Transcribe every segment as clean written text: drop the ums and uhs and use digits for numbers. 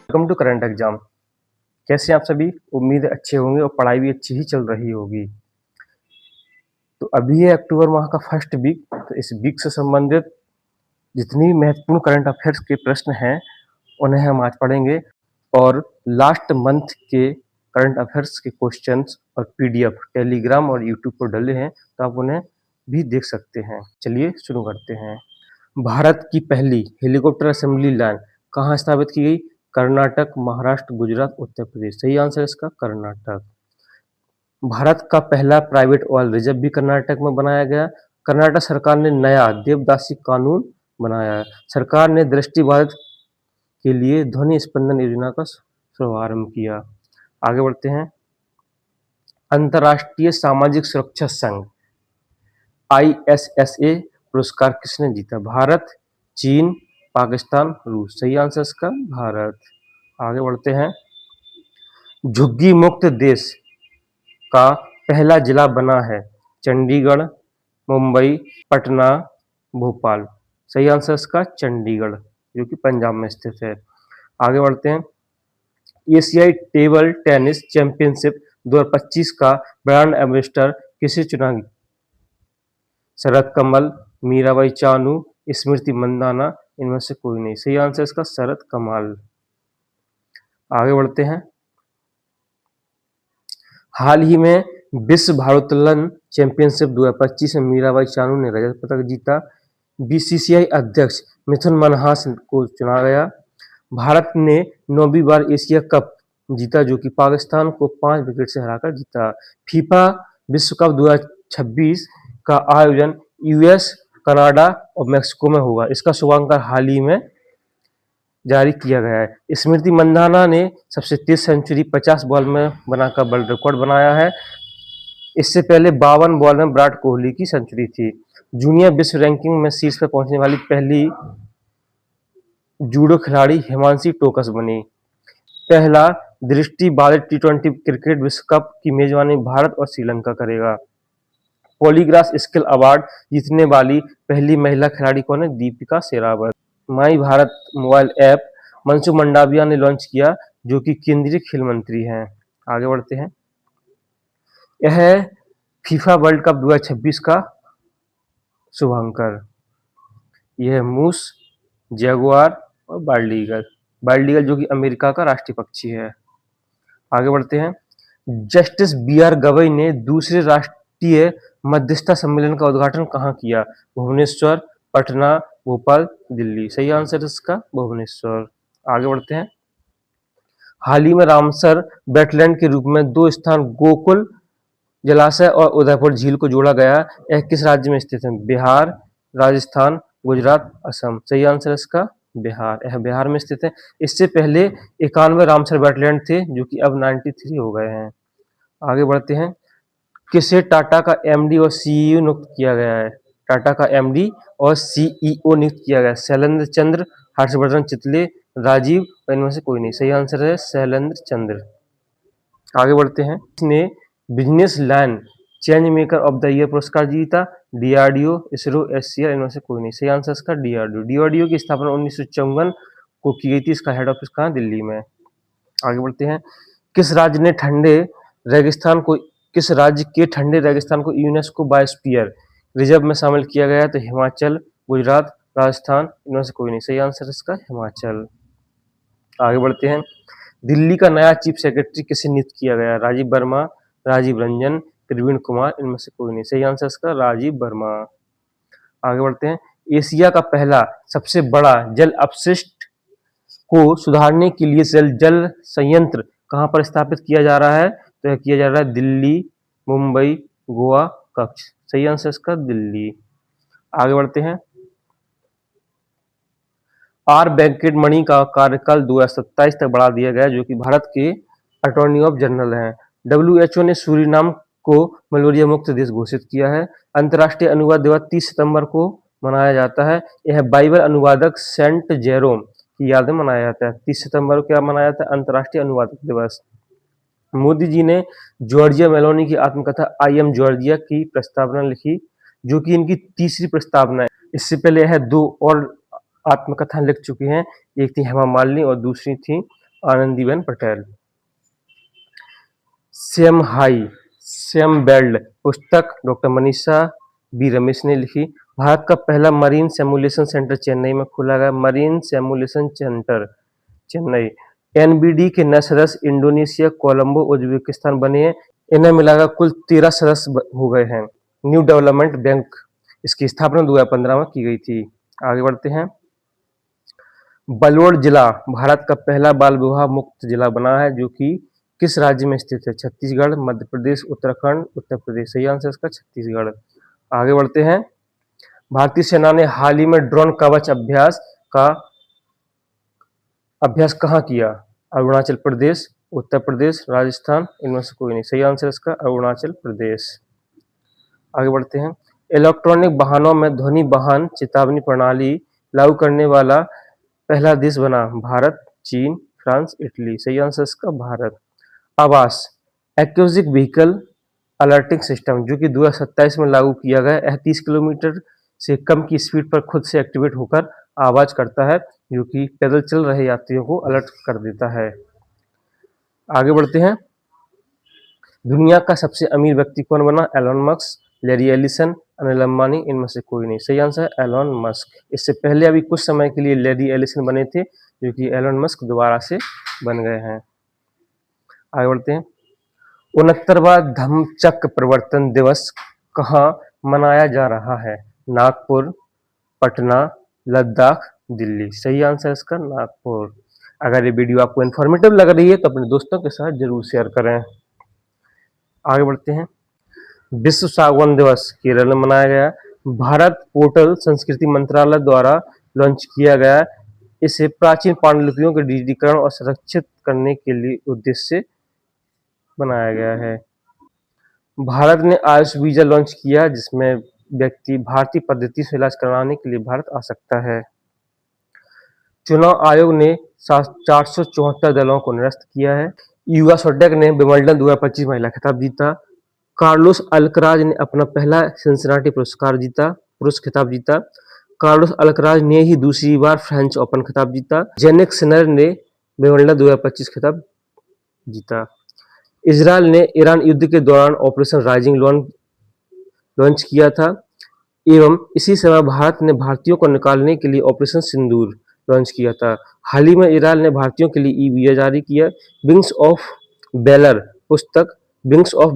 Welcome to current exam. कैसे हैं आप सभी? उम्मीद है अच्छे होंगे और पढ़ाई भी अच्छी ही चल रही होगी। तो अभी है अक्टूबर माह का फर्स्ट वीक। तो इस वीक से संबंधित जितनी भी महत्वपूर्ण करंट अफेयर्स के प्रश्न हैं उन्हें हम आज पढ़ेंगे और लास्ट मंथ के करंट अफेयर्स के क्वेश्चंस और पीडीएफ टेलीग्राम और यूट्यूब पर डले हैं, तो आप उन्हें भी देख सकते हैं। चलिए शुरू करते हैं। भारत की पहली हेलीकॉप्टर असेंबली लाइन कहाँ स्थापित की गई? कर्नाटक, महाराष्ट्र, गुजरात, उत्तर प्रदेश। सही आंसर है इसका कर्नाटक। भारत का पहला प्राइवेट ऑयल रिजर्व भी कर्नाटक में बनाया गया। कर्नाटक सरकार ने नया देवदासी कानून बनाया। सरकार ने दृष्टिबाधित के लिए ध्वनि स्पंदन योजना का शुभारंभ किया। आगे बढ़ते हैं। अंतर्राष्ट्रीय सामाजिक सुरक्षा संघ ISSA पुरस्कार किसने जीता? भारत, चीन, पाकिस्तान, रूस। सही आंसर इसका भारत। आगे बढ़ते हैं। झुग्गी मुक्त देश का पहला जिला बना है चंडीगढ़, मुंबई, पटना, भोपाल। सही आंसर इसका चंडीगढ़, जो कि पंजाब में स्थित है। आगे बढ़ते हैं। एशियाई टेबल टेनिस चैंपियनशिप 2025 का ब्रांड एम्बेसडर किसे चुना? शरद कमल, मीराबाई चानू, स्मृति मंदाना, इनमें से कोई नहीं। सही आंसर इसका शरद कमल। आगे बढ़ते हैं। हाल ही में विश्व भारोत्तोलन चैंपियनशिप 2025 में मीराबाई चानू ने रजत पदक जीता। बीसीसीआई अध्यक्ष मिथुन मनहास को चुना गया। भारत ने 9वीं बार एशिया कप जीता, जो कि पाकिस्तान को 5 विकेट से हराकर जीता। फीफा विश्व कप 2026 का आयोजन यूएस, कनाडा और मेक्सिको में होगा। इसका शुभांकर हाल ही में जारी किया गया है। स्मृति मंदाना ने सबसे तेज सेंचुरी 50 बॉल में बनाकर वर्ल्ड रिकॉर्ड बनाया है। इससे पहले 52 बॉल में विराट कोहली की सेंचुरी थी। जूनियर विश्व रैंकिंग में शीर्ष पर पहुंचने वाली पहली जूडो खिलाड़ी हिमांशी टोकस बनी। पहला दृष्टिबाधित T20 क्रिकेट विश्व कप की मेजबानी भारत और श्रीलंका करेगा। पॉलीग्राफ स्किल अवार्ड जीतने वाली पहली महिला खिलाड़ी कौन है? दीपिका शेरावत। माई भारत मोबाइल ऐप मनसुख मंडाविया ने लॉन्च किया, जो कि केंद्रीय खेल मंत्री हैं। आगे बढ़ते हैं। यह है फीफा वर्ल्ड कप 2026 का शुभांकर। यह है मूस, जैगुआर और बाल्ड ईगल जो कि अमेरिका का राष्ट्रीय पक्षी है। आगे बढ़ते हैं। जस्टिस BR गवई ने दूसरे राष्ट्रीय मध्यस्थता सम्मेलन का उद्घाटन कहाँ किया? भुवनेश्वर, पटना, भोपाल, दिल्ली। सही आंसर इसका भुवनेश्वर। आगे बढ़ते हैं। हाल ही में रामसर वेटलैंड के रूप में 2 स्थान गोकुल जलाशय और उदयपुर झील को जोड़ा गया। यह किस राज्य में स्थित है? बिहार, राजस्थान, गुजरात, असम। सही आंसर इसका बिहार। यह बिहार में स्थित है। इससे पहले 91 रामसर वेटलैंड थे, जो कि अब 93 हो गए हैं। आगे बढ़ते हैं। किसे टाटा का MD और CEO नियुक्त किया गया है? टाटा का MD और CEO नियुक्त किया गया। शैलेंद्र चंद्र, हर्षवर्धन चितले, राजीव, इनमें से कोई नहीं। सही आंसर है शैलेंद्र चंद्र। आगे बढ़ते हैं। इसने business line change maker of the year पुरस्कार जीता। DRDO, इसरो, SCR, इनमें से कोई नहीं। सही आंसर इसका DRDO। DRDO की स्थापना 1954 को की गई थी। इसका हेड ऑफिस कहाँ? दिल्ली में। आगे बढ़ते हैं। किस राज्य के ठंडे रेगिस्तान को यूनेस्को बायोस्फीयर रिजर्व में शामिल किया गया है? तो हिमाचल, गुजरात, राजस्थान, इनमें से कोई नहीं। सही आंसर इसका हिमाचल। आगे बढ़ते हैं। दिल्ली का नया चीफ सेक्रेटरी किसे नियुक्त किया गया? राजीव वर्मा, राजीव रंजन, प्रवीण कुमार, इनमें से कोई नहीं। सही आंसर इसका राजीव वर्मा। आगे बढ़ते हैं। एशिया का पहला सबसे बड़ा जल अपशिष्ट को सुधारने के लिए जल संयंत्र कहाँ पर स्थापित किया जा रहा है? तो यह किया जा रहा है दिल्ली, मुंबई, गोवा, कच्छ। सही आंसर इसका दिल्ली। आगे बढ़ते हैं। R वेंकट मणि का कार्यकाल 2027 तक बढ़ा दिया गया, जो कि भारत के अटॉर्नी ऑफ जनरल हैं। WHO ने सूरीनाम को मलेरिया मुक्त देश घोषित किया है। अंतर्राष्ट्रीय अनुवाद दिवस 30 सितंबर को मनाया जाता है। यह बाइबल अनुवादक सेंट जेरोम की याद में मनाया जाता है। 30 सितंबर को क्या मनाया जाता है? अंतर्राष्ट्रीय अनुवादक दिवस। मोदी जी ने जॉर्जिया मेलोनी की आत्मकथा आई एम जॉर्जिया की प्रस्तावना लिखी, जो कि इनकी तीसरी प्रस्तावना है। इससे पहले यह 2 और आत्मकथा लिख चुकी हैं। एक थी हेमा मालिनी और दूसरी थी आनंदीबेन पटेल। सेम हाई सेम बेल्ड पुस्तक डॉक्टर मनीषा बी रमेश ने लिखी। भारत का पहला मरीन सिमुलेशन सेंटर चेन्नई में खोला गया। Marine simulation centre Chennai. NBD के नए सदस्य इंडोनेशिया, कोलंबो, उज्बेकिस्तान बने हैं। इन्हें मिलाकर कुल 13 सदस्य हो गए हैं। न्यू डेवलपमेंट बैंक, इसकी स्थापना 2015 में की गई थी। आगे बढ़ते हैं। बलौड़ जिला भारत का पहला बाल विवाह मुक्त जिला बना है, जो कि किस राज्य में स्थित है? छत्तीसगढ़, मध्य प्रदेश, उत्तराखंड, उत्तर प्रदेश। सही आंसर इसका छत्तीसगढ़। आगे बढ़ते हैं। भारतीय सेना ने हाल ही में ड्रोन कवच अभ्यास कहाँ किया? अरुणाचल प्रदेश, उत्तर प्रदेश, राजस्थान, इनमें से कोई नहीं। सही आंसर इसका अरुणाचल प्रदेश। आगे बढ़ते हैं। इलेक्ट्रॉनिक वाहनों में ध्वनि वाहन चेतावनी प्रणाली लागू करने वाला पहला देश बना। भारत, चीन, फ्रांस, इटली। सही आंसर इसका भारत। आवास एक्यूजिक व्हीकल अलर्टिंग सिस्टम, जो कि 2027 में लागू किया गया। यह 30 किलोमीटर से कम की स्पीड पर खुद से एक्टिवेट होकर आवाज करता है, जो कि पैदल चल रहे यात्रियों को अलर्ट कर देता है। आगे बढ़ते हैं। दुनिया का सबसे अमीर व्यक्ति कौन बना? Elon Musk, Larry Ellison, Anil Ambani, इनमें से कोई नहीं। सही आंसर है एलोन मस्क। इससे पहले अभी कुछ समय के लिए लैरी एलिसन बने थे, जो कि एलोन मस्क दोबारा से बन गए हैं। आगे बढ़ते हैं। 69वां धम्मचक्र प्रवर्तन दिवस कहाँ मनाया जा रहा है? नागपुर, पटना, लद्दाख, दिल्ली। सही आंसर इसका नागपुर। अगर ये वीडियो आपको इन्फॉर्मेटिव लग रही है तो अपने दोस्तों के साथ जरूर शेयर करें। आगे बढ़ते हैं। विश्व सागवान दिवस केरल में मनाया गया। भारत पोर्टल संस्कृति मंत्रालय द्वारा लॉन्च किया गया। इसे प्राचीन पांडुलिपियों के डिजिटीकरण और संरक्षित करने के लिए उद्देश्य से बनाया गया है। भारत ने आयुष वीजा लॉन्च किया, जिसमें व्यक्ति भारतीय पद्धति से इलाज कराने के लिए भारत आ सकता है। चुनाव आयोग ने 474 दलों को निरस्त किया है। युवा स्विटेक ने विंबलडन 2025 महिला खिताब जीता। कार्लोस अल्कराज ने अपना पहला सिंसिनाटी पुरुष खिताब जीता। कार्लोस अल्कराज ने ही दूसरी बार फ्रेंच ओपन खिताब जीता। जेनिक सिनर ने विंबलडन 2025 खिताब जीता। इजरायल ने ईरान युद्ध के दौरान ऑपरेशन राइजिंग लॉन्च किया था, एवं इसी समय भारत ने भारतीयों को निकालने के लिए ऑपरेशन सिंदूर लॉन्च किया था। हाल ही में इजरायल ने भारतीयों के लिए ई-वीजा जारी किया। विंग्स ऑफ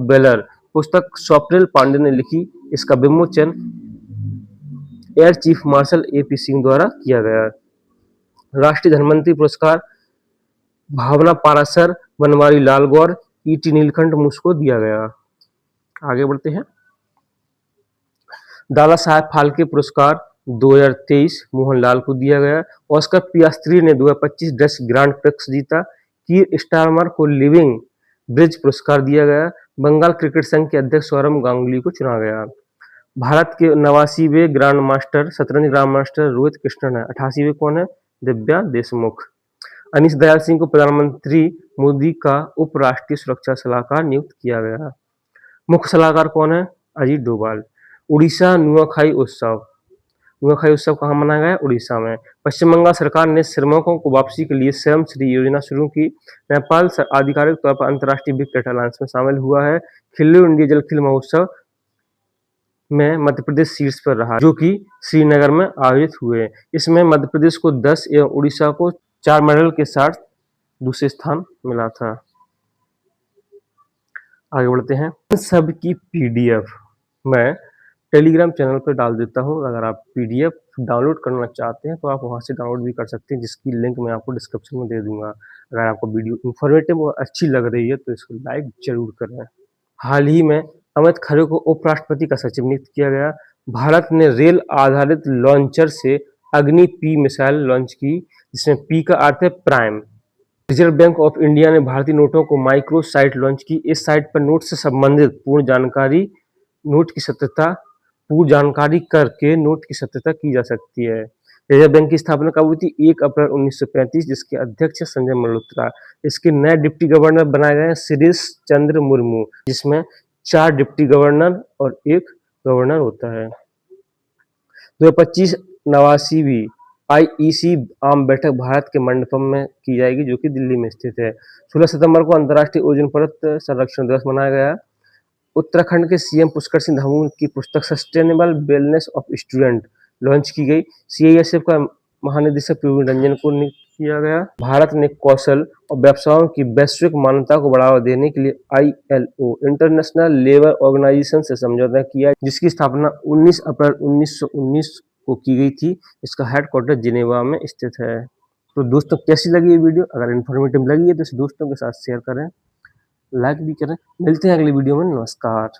वेलर पुस्तक स्वप्निल पांडे ने लिखी। इसका विमोचन air chief marshal A P. Singh द्वारा किया गया। राष्ट्रीय धन्वंतरि पुरस्कार भावना पारासर, बनवारी लाल गौर, ई.टी. नीलकंठ मूस को दिया गया। आगे बढ़ते हैं। दादा साहेब फाल्के पुरस्कार 2023 मोहनलाल को दिया गया। ऑस्कर पियास्त्री ने 2025 डच ग्रांड प्रिक्स जीता। कीर स्टारमर को लिविंग ब्रिज पुरस्कार दिया गया। बंगाल क्रिकेट संघ के अध्यक्ष सौरव गांगुली को चुना गया। भारत के 89वें शतरंज ग्रांड मास्टर रोहित कृष्णन है। 88वें कौन है? दिव्या देशमुख। अनीश दयाल सिंह को प्रधानमंत्री मोदी का उप राष्ट्रीय सुरक्षा सलाहकार नियुक्त किया गया। मुख्य सलाहकार कौन है? अजीत डोभाल। उड़ीसा नुआखाई उत्सव कहाँ मनाया गया? उड़ीसा में। पश्चिम बंगाल सरकार ने श्रमिकों को वापसी के लिए श्रम श्री योजना शुरू की। नेपाल आधिकारिक तौर पर अंतर्राष्ट्रीय बिग डेटा अलायंस में शामिल हुआ है। खेलो इंडिया जल खेल महोत्सव में मध्य प्रदेश शीर्ष पर रहा, जो कि श्रीनगर में आयोजित हुए। इसमें मध्य प्रदेश को 10 एवं उड़ीसा को 4 मेडल के साथ दूसरे स्थान मिला था। आगे बढ़ते हैं। सब की पीडीएफ मैं टेलीग्राम चैनल पर डाल देता हूं। अगर आप पीडीएफ डाउनलोड करना चाहते हैं तो आप वहां से डाउनलोड भी कर सकते हैं, जिसकी लिंक मैं आपको डिस्क्रिप्शन में दे दूंगा। अगर आपको वीडियो इंफॉर्मेटिव और अच्छी लग रही है तो इसको लाइक जरूर करें। हाल ही में अमित खरे को उपराष्ट्रपति का सचिव नियुक्त किया गया। भारत ने रेल आधारित लॉन्चर से अग्नि पी मिसाइल लॉन्च की, जिसमें पी का अर्थ है prime. Reserve bank of India ने भारतीय नोटों को माइक्रो साइट लॉन्च की। इस साइट पर नोट से संबंधित पूर्ण जानकारी करके नोट की सत्यता की जा सकती है। रिजर्व बैंक की स्थापना कब हुई थी? 1 अप्रैल 1935, जिसके अध्यक्ष संजय मल्होत्रा। इसके नए डिप्टी गवर्नर बनाए गए हैं शिरीष चंद्र मुर्मू, जिसमें 4 डिप्टी गवर्नर और 1 गवर्नर होता है। 2025 89वीं आईईसी आम बैठक भारत के मंडपम में की जाएगी, जो कि दिल्ली में स्थित है। 16 सितंबर को अंतर्राष्ट्रीय ओजोन परत संरक्षण दिवस मनाया गया। उत्तराखंड के सीएम पुष्कर सिंह धामी की पुस्तक sustainable wellness of student launch की गई। सीआईएसएफ का महानिदेशक प्रवीण रंजन को नियुक्त किया गया। भारत ने कौशल और व्यवसायों की वैश्विक मान्यता को बढ़ावा देने के लिए आईएलओ इंटरनेशनल लेबर ऑर्गेनाइजेशन से समझौता किया, जिसकी स्थापना 19 अप्रैल 1919 को की गई थी। इसका हेडक्वार्टर जिनेवा में स्थित है। तो दोस्तों, कैसी लगी ये वीडियो? अगर इन्फॉर्मेटिव लगी है तो इसे दोस्तों के साथ शेयर करें, लाइक भी करें। मिलते हैं अगली वीडियो में। नमस्कार।